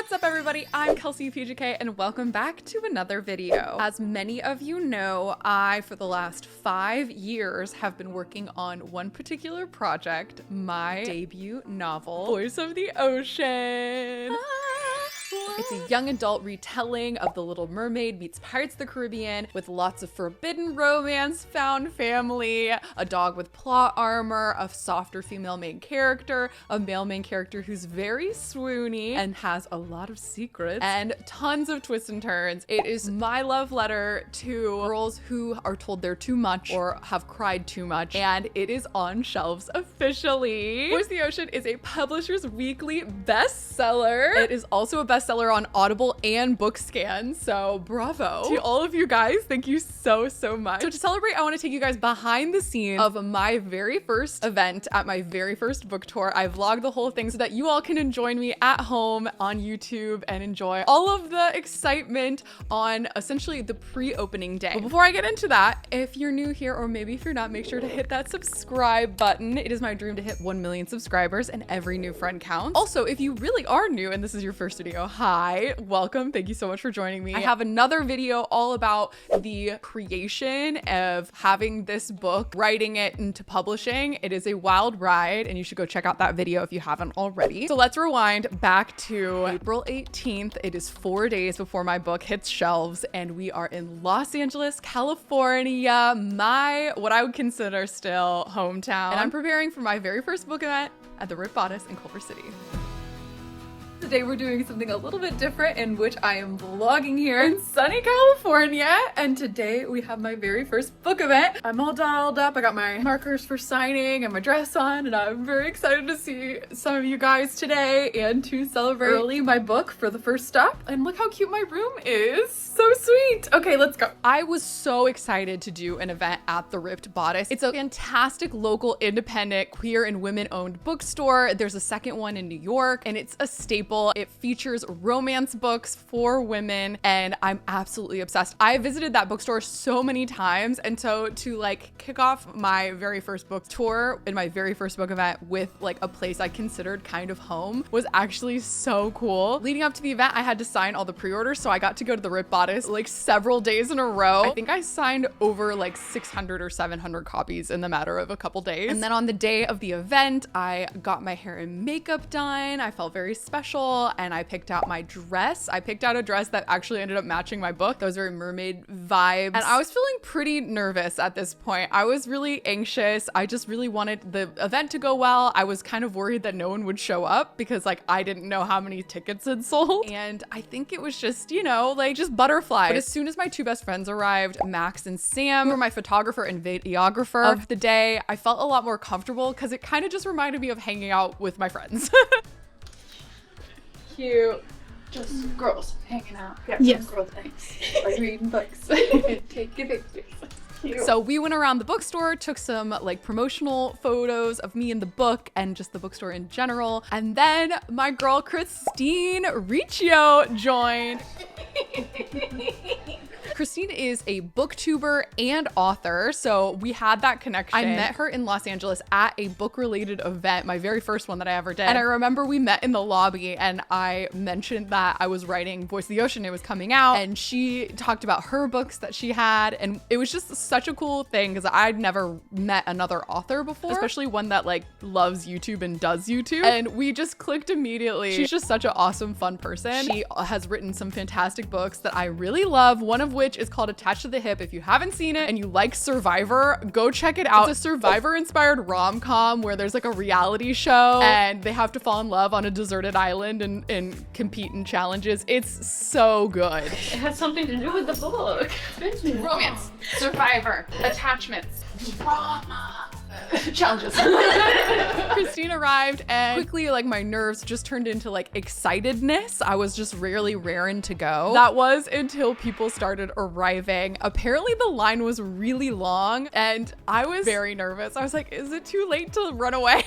What's up everybody, I'm Kelsey Impicciche and welcome back to another video. As many of you know, I, for the last 5 years, have been working on one particular project, my debut novel, Voice of the Ocean. It's a young adult retelling of The Little Mermaid meets Pirates of the Caribbean with lots of forbidden romance, found family, a dog with plot armor, a softer female main character, a male main character who's very swoony and has a lot of secrets, and tons of twists and turns. It is my love letter to girls who are told they're too much or have cried too much, and it is on shelves officially. Voice of the Ocean is a Publisher's Weekly bestseller. It is also a bestseller on Audible and BookScan, so bravo to all of you guys. Thank you so much. So to celebrate, I want to take you guys behind the scenes of my very first event at my very first book tour. I vlogged the whole thing so that you all can join me at home on YouTube and enjoy all of the excitement on essentially the pre-opening day. But before I get into that, if you're new here or maybe if you're not, make sure to hit that subscribe button. It is my dream to hit 1 million subscribers and every new friend counts. Also, if you really are new and this is your first video, hi, welcome. Thank you so much for joining me. I have another video all about the creation of having this book, writing it into publishing. It is a wild ride and you should go check out that video if you haven't already. So let's rewind back to April 18th. It is 4 days before my book hits shelves and we are in Los Angeles, California, what I would consider still hometown. And I'm preparing for my very first book event at the Ripped Bodice in Culver City. Today we're doing something a little bit different in which I am vlogging here in sunny California, and today we have my very first book event. I'm all dolled up, I got my markers for signing and my dress on, and I'm very excited to see some of you guys today and to celebrate early my book for the first stop. And look how cute my room is. So sweet. Okay, let's go. I was so excited to do an event at the Ripped Bodice. It's a fantastic local independent queer and women-owned bookstore. There's a second one in New York and it's a staple. It features romance books for women and I'm absolutely obsessed. I visited that bookstore so many times, and so to like kick off my very first book tour and my very first book event with like a place I considered kind of home was actually so cool. Leading up to the event, I had to sign all the pre-orders, so I got to go to the Ripped Bodice like several days in a row. I think I signed over like 600 or 700 copies in the matter of a couple days. And then on the day of the event, I got my hair and makeup done. I felt very special. And I picked out my dress. I picked out a dress that actually ended up matching my book. That was very mermaid vibes. And I was feeling pretty nervous at this point. I was really anxious. I just really wanted the event to go well. I was kind of worried that no one would show up because like I didn't know how many tickets had sold. And I think it was just, you know, like just butterflies. But as soon as my two best friends arrived, Max and Sam, who were my photographer and videographer of the day, I felt a lot more comfortable because it kind of just reminded me of hanging out with my friends. Cute. Just girls hanging out. Yeah, yes. Girl things. Like reading books. Taking pictures. Cute. So we went around the bookstore, took some like promotional photos of me and the book and just the bookstore in general. And then my girl Christine Riccio joined. Christine is a booktuber and author, so we had that connection. I met her in Los Angeles at a book-related event, my very first one that I ever did. And I remember we met in the lobby and I mentioned that I was writing Voice of the Ocean, it was coming out, and she talked about her books that she had, and it was just such a cool thing because I'd never met another author before, especially one that like loves YouTube and does YouTube, and we just clicked immediately. She's just such an awesome, fun person. She has written some fantastic books that I really love, one of which is called Attached to the Hip. If you haven't seen it and you like Survivor, go check it out. It's a Survivor-inspired rom-com where there's like a reality show and they have to fall in love on a deserted island and compete in challenges. It's so good. It has something to do with the book. Romance, Survivor, attachments, drama. Challenges. Christine arrived and quickly like my nerves just turned into like excitedness. I was just really raring to go. That was until people started arriving. Apparently the line was really long and I was very nervous. I was like, is it too late to run away?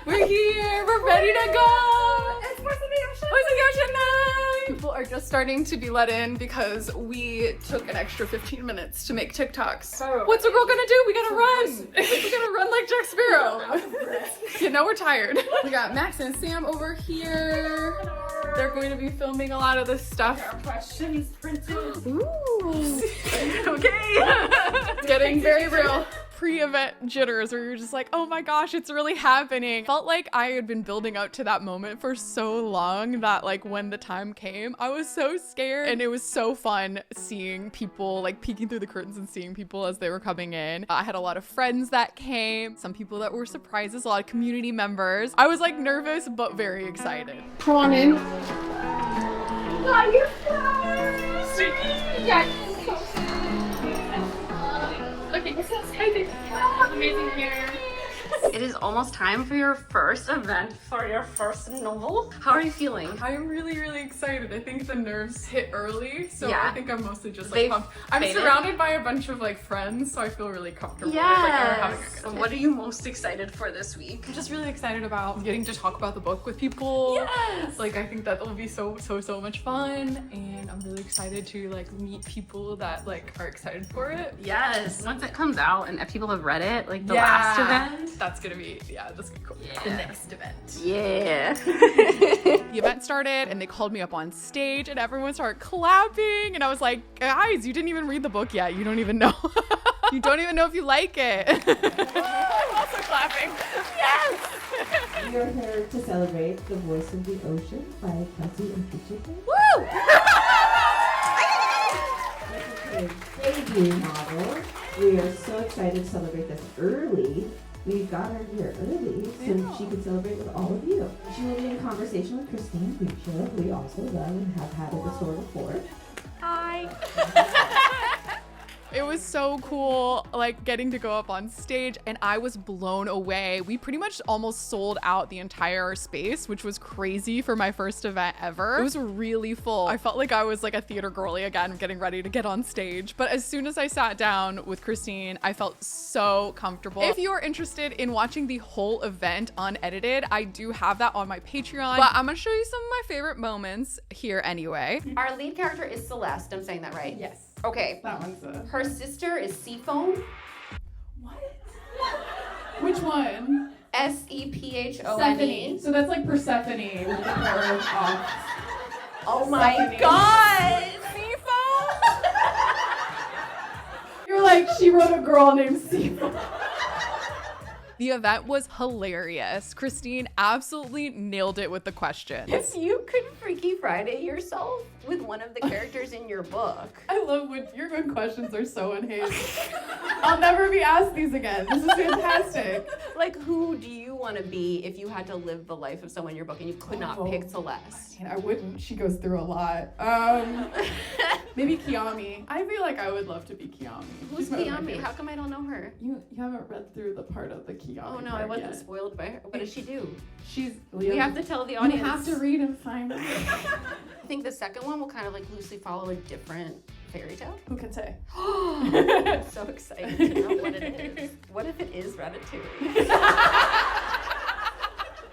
We're here, we're ready to go. It's Voice of the Ocean. Voice of the Ocean night. People are just starting to be let in because we took an extra 15 minutes to make TikToks. Oh, what's a girl gonna do? We gotta run. We gotta run like Jack Sparrow. You know we're tired. We got Max and Sam over here. They're going to be filming a lot of this stuff. Our questions printed. Ooh. Okay. Getting very real. Pre-event jitters where you're just like, oh my gosh, it's really happening. Felt like I had been building up to that moment for so long that like when the time came, I was so scared, and it was so fun seeing people, like peeking through the curtains and seeing people as they were coming in. I had a lot of friends that came, some people that were surprises, a lot of community members. I was like nervous but very excited. Come on in. Got your flowers. Okay, so excited. Amazing hair. It is almost time for your first event, for your first novel. How are you feeling? I am really, really excited. I think the nerves hit early, so Yeah. I think I'm mostly just They've like pumped. I'm faded. surrounded by a bunch of like friends, so I feel really comfortable. Yes. Like, we're having a good time. What are you most excited for this week? I'm just really excited about getting to talk about the book with people. Yes. Like I think that will be so much fun, and I'm really excited to like meet people that like are excited for it. Yes. Once it comes out and if people have read it, like the last event. That's gonna be that's gonna be cool. Yeah. The next event. Yeah. The event started and they called me up on stage and everyone started clapping, and I was like, guys, you didn't even read the book yet. You don't even know. You don't even know if you like it. I'm also clapping. Yes. We are here to celebrate The Voice of the Ocean by Kelsey Impicciche. Woo! This is her debut novel. We are so excited to celebrate this early. We got her here early so she could celebrate with all of you. She will be in conversation with Christine Riccio, who we also love and have had at the store before. Hi. It was so cool, like getting to go up on stage, and I was blown away. We pretty much almost sold out the entire space, which was crazy for my first event ever. It was really full. I felt like I was like a theater girly again, getting ready to get on stage. But as soon as I sat down with Christine, I felt so comfortable. If you are interested in watching the whole event unedited, I do have that on my Patreon, but I'm gonna show you some of my favorite moments here anyway. Our lead character is Celeste. I'm saying that right? Yes. Okay. That one's a... Her sister is Seafoam. What? Which one? Sephone. So that's like Persephone with the word off. Oh my Sephone. god! You're like, she wrote a girl named Seafoam. The event was hilarious. Christine absolutely nailed it with the questions. If you could Freaky Friday yourself with one of the characters in your book. I love when your good questions are so unhinged. I'll never be asked these again. This is fantastic. Like, who do you want to be if you had to live the life of someone in your book and you could not pick Celeste? I wouldn't. She goes through a lot. Maybe Kiami. I feel like I would love to be Kiami. Who's She's one of my Kiami? favorites. How come I don't know her? You haven't read through the part of the Kiami. Oh no, I part wasn't yet. spoiled by her. What does she do? She's. We have to tell the You audience. have to read and find out. I think the second one will kind of like loosely follow a different fairy tale. Who can say? I'm so excited to know what it is. What if it is Ratatouille?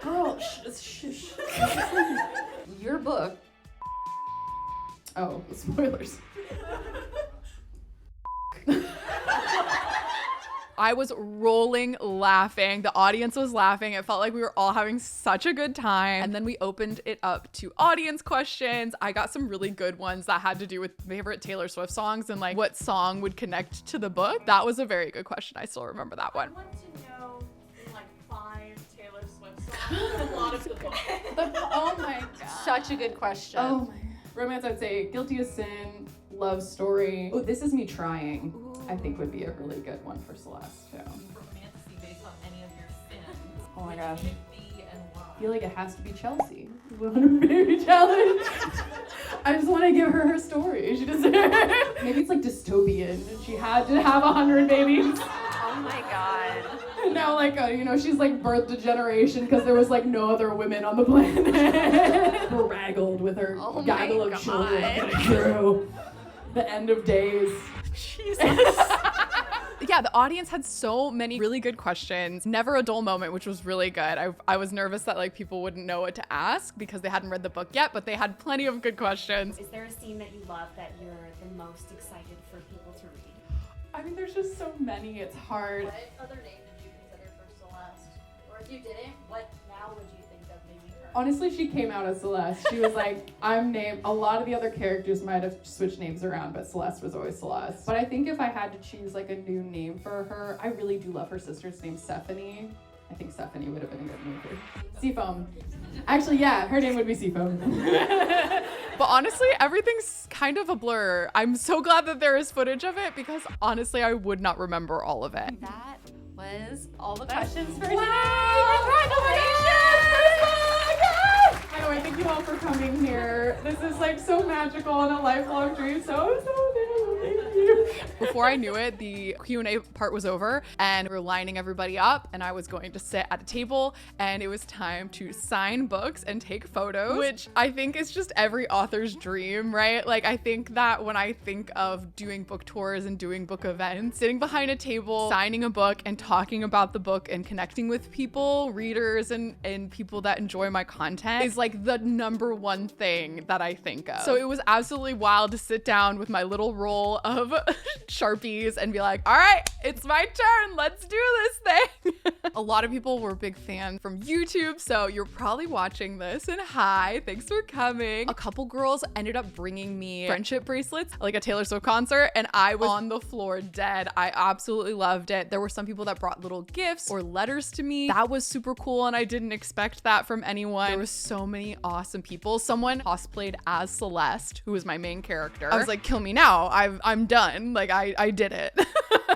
Girl, shh. Your book. Oh, spoilers. I was rolling laughing. The audience was laughing. It felt like we were all having such a good time. And then we opened it up to audience questions. I got some really good ones that had to do with favorite Taylor Swift songs and like what song would connect to the book. That was a very good question. I still remember that one. I want to know like 5 Taylor Swift songs. A lot of the book. Oh my god. Such a good question. Oh my. Romance, I'd say Guilty as Sin, Love Story. Oh, This Is Me Trying, I think would be a really good one for Celeste too. Fantasy based on any of your sins. Oh my gosh. Which would it be and why? I feel like it has to be Chelsea. 100 baby challenge. I just want to give her story. She deserves. Maybe it's like dystopian and she had to have 100 babies. Oh my god. And now like, she's like birthed a generation because there was like no other women on the planet. Braggled with her Oh my gaggle of God. children. I'm gonna hero. The end of days. Jesus. Yeah, the audience had so many really good questions. Never a dull moment, which was really good. I was nervous that like people wouldn't know what to ask because they hadn't read the book yet, but they had plenty of good questions. Is there a scene that you love that you're the most excited for people to read? I mean, there's just so many, it's hard. What other name did you consider for Celeste? Or if you didn't, what now would you think of maybe her? Honestly, she came out as Celeste. She was like, I'm named, a lot of the other characters might have switched names around, but Celeste was always Celeste. But I think if I had to choose like a new name for her, I really do love her sister's name, Stephanie. I think Stephanie would have been a good name for her. Seafoam. Actually, yeah, her name would be Seafoam. But honestly, everything's kind of a blur. I'm so glad that there is footage of it because honestly, I would not remember all of it. That was all the questions for today. By the way, thank you all for coming here. This is like so magical and a lifelong dream. So thank you. Before I knew it, the Q&A part was over and we were lining everybody up and I was going to sit at a table and it was time to sign books and take photos, which I think is just every author's dream, right? Like I think that when I think of doing book tours and doing book events, sitting behind a table, signing a book and talking about the book and connecting with people, readers and people that enjoy my content is like the number one thing that I think of. So it was absolutely wild to sit down with my little roll of Sharpies and be like, all right, it's my turn. Let's do this thing. A lot of people were big fans from YouTube, so you're probably watching this and hi, thanks for coming. A couple girls ended up bringing me friendship bracelets, like a Taylor Swift concert, and I was on the floor dead. I absolutely loved it. There were some people that brought little gifts or letters to me. That was super cool and I didn't expect that from anyone. There was so many awesome people. Someone cosplayed as Celeste, who was my main character. I was like, kill me now. I'm done. Like I did it.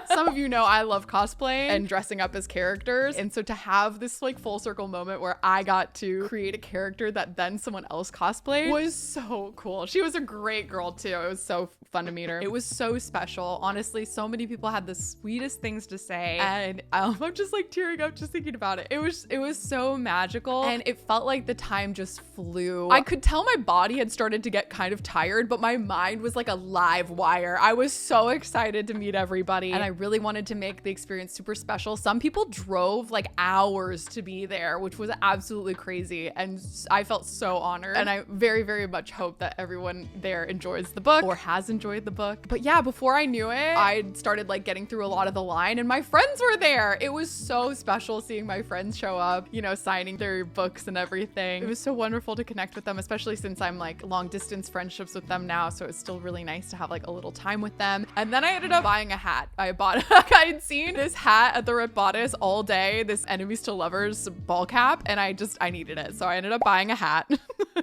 Some of you know I love cosplay and dressing up as characters. And so to have this like full circle moment where I got to create a character that then someone else cosplayed was so cool. She was a great girl too. It was so fun to meet her. It was so special. Honestly, so many people had the sweetest things to say. And I'm just like tearing up just thinking about it. It was so magical and it felt like the time just flew. I could tell my body had started to get kind of tired, but my mind was like a live wire. I was so excited to meet everybody and I really wanted to make the experience super special. Some people drove like hours to be there, which was absolutely crazy. And I felt so honored. And I very, very much hope that everyone there enjoys the book or has enjoyed the book. But yeah, before I knew it, I started like getting through a lot of the line and my friends were there. It was so special seeing my friends show up, you know, signing their books and everything. It was so wonderful to connect with them, especially since I'm like long distance friendships with them now. So it's still really nice to have like a little time with them. And then I ended up buying a hat. I I had seen this hat at the Ripped Bodice all day, this enemies to lovers ball cap, and I needed it. So I ended up buying a hat.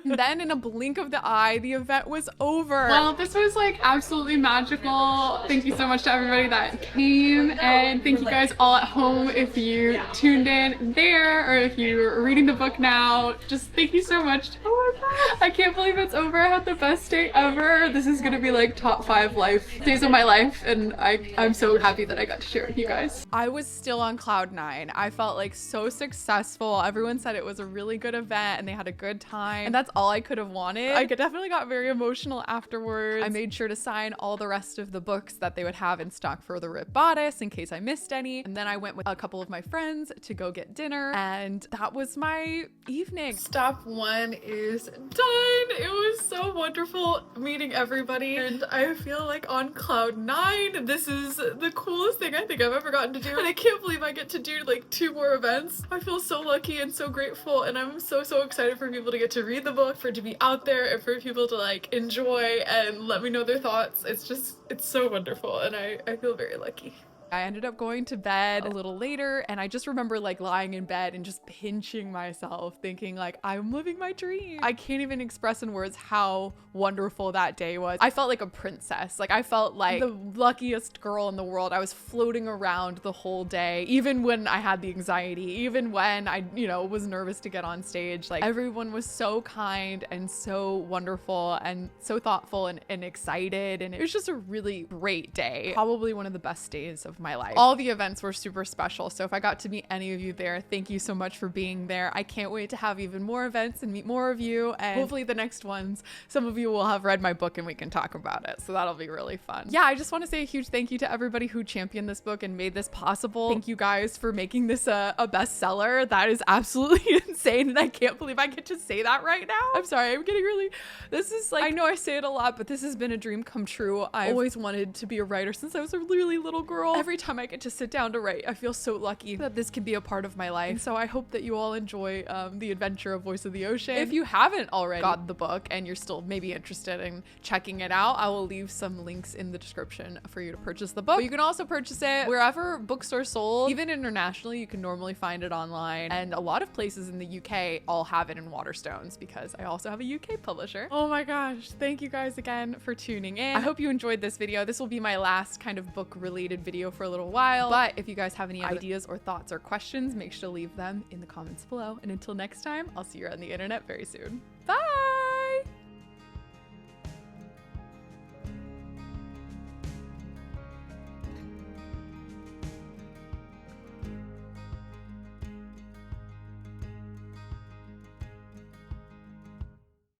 Then in a blink of the eye, the event was over. Well, this was like absolutely magical. Thank you so much to everybody that came, and thank you guys all at home if you tuned in there or if you're reading the book now. Just thank you so much. Oh my God. I can't believe it's over. I had the best day ever. This is gonna be like top 5 days of my life, and I'm so happy that I got to share it with you guys. I was still on cloud 9. I felt like so successful. Everyone said it was a really good event and they had a good time. And that's all I could have wanted. I definitely got very emotional afterwards. I made sure to sign all the rest of the books that they would have in stock for the Ripped Bodice in case I missed any. And then I went with a couple of my friends to go get dinner. And that was my evening. Step 1 is done. It was so wonderful meeting everybody. And I feel like on cloud 9. This is the coolest thing I think I've ever gotten to do. And I can't believe I get to do like 2 more events. I feel so lucky and so grateful. And I'm so excited for people to get to read the book, for it to be out there, and for people to like enjoy and let me know their thoughts. It's so wonderful. And I feel very lucky. I ended up going to bed a little later and I just remember like lying in bed and just pinching myself thinking like I'm living my dream. I can't even express in words how wonderful that day was. I felt like a princess. Like I felt like the luckiest girl in the world. I was floating around the whole day, even when I had the anxiety, even when I, was nervous to get on stage. Like everyone was so kind and so wonderful and so thoughtful and excited. And it was just a really great day. Probably one of the best days of my life. All the events were super special. So if I got to meet any of you there, thank you so much for being there. I can't wait to have even more events and meet more of you. And hopefully the next ones, some of you will have read my book and we can talk about it. So that'll be really fun. Yeah, I just want to say a huge thank you to everybody who championed this book and made this possible. Thank you guys for making this a bestseller. That is absolutely insane. insane, and I can't believe I get to say that right now. I'm sorry, I'm getting really, this is like, I know I say it a lot, but this has been a dream come true. I've always wanted to be a writer since I was a really little girl. Every time I get to sit down to write, I feel so lucky that this can be a part of my life. So I hope that you all enjoy the adventure of Voice of the Ocean. If you haven't already got the book and you're still maybe interested in checking it out, I will leave some links in the description for you to purchase the book. But you can also purchase it wherever bookstores sold. Even internationally, you can normally find it online, and a lot of places in the UK all have it in Waterstones because I also have a UK publisher. Oh my gosh, thank you guys again for tuning in. I hope you enjoyed this video. This will be my last kind of book related video for a little while, but if you guys have any ideas or thoughts or questions, make sure to leave them in the comments below. And until next time, I'll see you on the internet very soon. Bye!